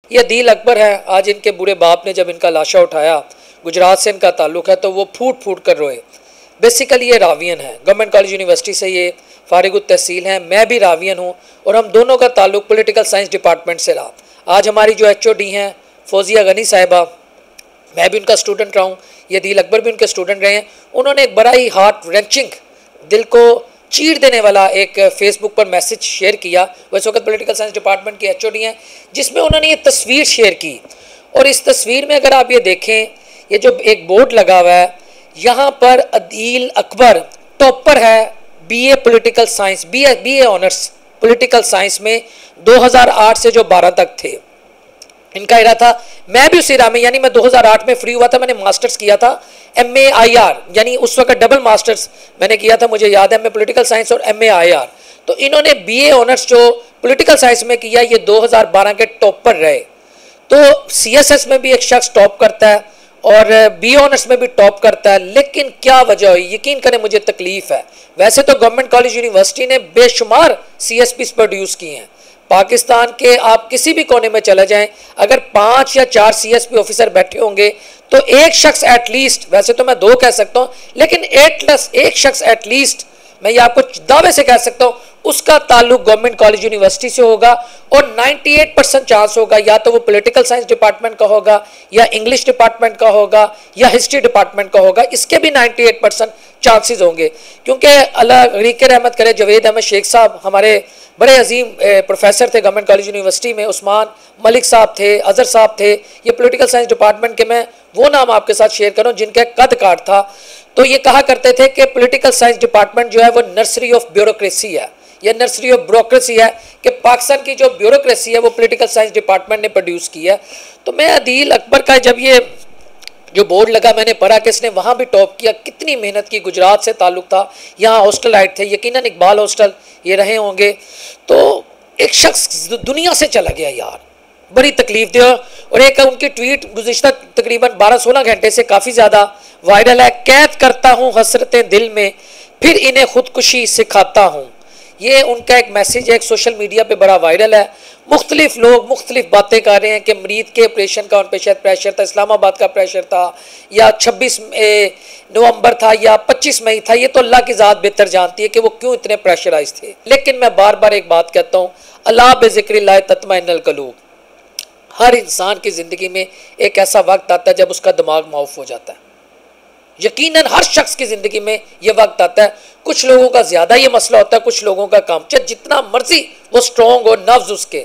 ये अदील अकबर है। आज इनके बूढ़े बाप ने जब इनका लाशा उठाया, गुजरात से इनका ताल्लुक़ है, तो वो फूट फूट कर रोए। बेसिकली ये रावियन है, गवर्नमेंट कॉलेज यूनिवर्सिटी से ये फारिगुत तहसील हैं। मैं भी रावियन हूँ और हम दोनों का ताल्लुक़ पॉलिटिकल साइंस डिपार्टमेंट से रहा। आज हमारी जो HOD हैं फौजिया गनी साहिबा, मैं भी उनका स्टूडेंट रहा हूँ, ये अदील अकबर भी उनके स्टूडेंट रहे हैं। उन्होंने एक बड़ा ही हार्ट रेंचिंग, दिल को चीर देने वाला एक फेसबुक पर मैसेज शेयर किया। वो इस वक्त पॉलिटिकल साइंस डिपार्टमेंट की HOD हैं, जिसमें उन्होंने ये तस्वीर शेयर की। और इस तस्वीर में अगर आप ये देखें, ये जो एक बोर्ड लगा हुआ है, यहाँ पर अदील अकबर टॉपर है BA political science, BA honours political science में 2008 से जो 12 तक थे। इनका इरा था, मैं भी उसी राह में, यानी मैं 2008 में फ्री हुआ था, मैंने मास्टर्स किया था MAIR, यानी उस वक्त डबल मास्टर्स मैंने किया था, मुझे याद है, मैं पॉलिटिकल साइंस और MAIR। तो इन्होंने BA ऑनर्स जो पॉलिटिकल साइंस में किया, ये 2012 के टॉपर रहे। तो CSS में भी एक शख्स टॉप करता है और BA ऑनर्स में भी टॉप करता है, लेकिन क्या वजह हुई, यकीन करें मुझे तकलीफ है। वैसे तो गवर्नमेंट कॉलेज यूनिवर्सिटी ने बेशुमार CSPs प्रोड्यूस किए हैं। पाकिस्तान के आप किसी भी कोने में चले जाएं, अगर 5 या 4 CSP ऑफिसर बैठे होंगे तो एक शख्स एटलीस्ट, वैसे तो मैं 2 कह सकता हूं, लेकिन एक शख्स एटलीस्ट, मैं ये आपको दावे से कह सकता हूं, उसका ताल्लुक गवर्नमेंट कॉलेज यूनिवर्सिटी से होगा। और 98% चांस होगा या तो वो पॉलिटिकल साइंस डिपार्टमेंट का होगा, या इंग्लिश डिपार्टमेंट का होगा, या हिस्ट्री डिपार्टमेंट का होगा। इसके भी 98% चांसेस होंगे, क्योंकि अल्लाह गरीक रहमत करे, जवेद अहमद शेख साहब हमारे बड़े अजीम प्रोफेसर थे गवर्नमेंट कॉलेज यूनिवर्सिटी में, उस्मान मलिक साहब थे, अजहर साहब थे, ये पॉलिटिकल साइंस डिपार्टमेंट के, मैं वो नाम आपके साथ शेयर करूं जिनका कद काट था। तो ये कहा करते थे कि पॉलिटिकल साइंस डिपार्टमेंट जो है वो नर्सरी ऑफ ब्यूरोक्रेसी है, या नर्सरी ऑफ ब्यूरोक्रेसी है, कि पाकिस्तान की जो ब्यूरोक्रेसी है वो पॉलिटिकल साइंस डिपार्टमेंट ने प्रोड्यूस की है। तो मैं अदील अकबर का जब ये जो बोर्ड लगा, मैंने पढ़ा कि इसने वहाँ भी टॉप किया, कितनी मेहनत की, गुजरात से ताल्लुक़ था, यहाँ हॉस्टल आए थे, यकीनन इकबाल हॉस्टल ये रहे होंगे। तो एक शख्स दुनिया से चला गया यार, बड़ी तकलीफ दे। और एक उनकी ट्वीट गुज़िश्ता तकरीबन 12-16 घंटे से काफ़ी ज़्यादा वायरल है, कैद करता हूँ हसरतें दिल में, फिर इन्हें खुदकुशी सिखाता हूँ। ये उनका एक मैसेज है, एक सोशल मीडिया पे बड़ा वायरल है। मुख्तलिफ लोग मुख्तलिफ बातें कर रहे हैं कि मरीद के ऑपरेशन का उन पर शायद प्रेशर था, इस्लामाबाद का प्रेशर था, या 26 नवंबर था, या 25 मई था। ये तो अल्लाह की ज़ात बेहतर जानती है कि वो क्यों इतने प्रेशराइज थे। लेकिन मैं बार बार एक बात कहता हूँ, अल्लाह बिज़िक्रिल्लाह तत्मइन्नुल क़ुलूब। हर इंसान की ज़िंदगी में एक ऐसा वक्त आता है जब उसका दिमाग माऊफ हो जाता है। यकीनन हर शख्स की ज़िंदगी में ये वक्त आता है। कुछ लोगों का ज़्यादा ये मसला होता है, कुछ लोगों का कम, चाहे जितना मर्जी वो स्ट्रॉन्ग हो नफ्स उसके,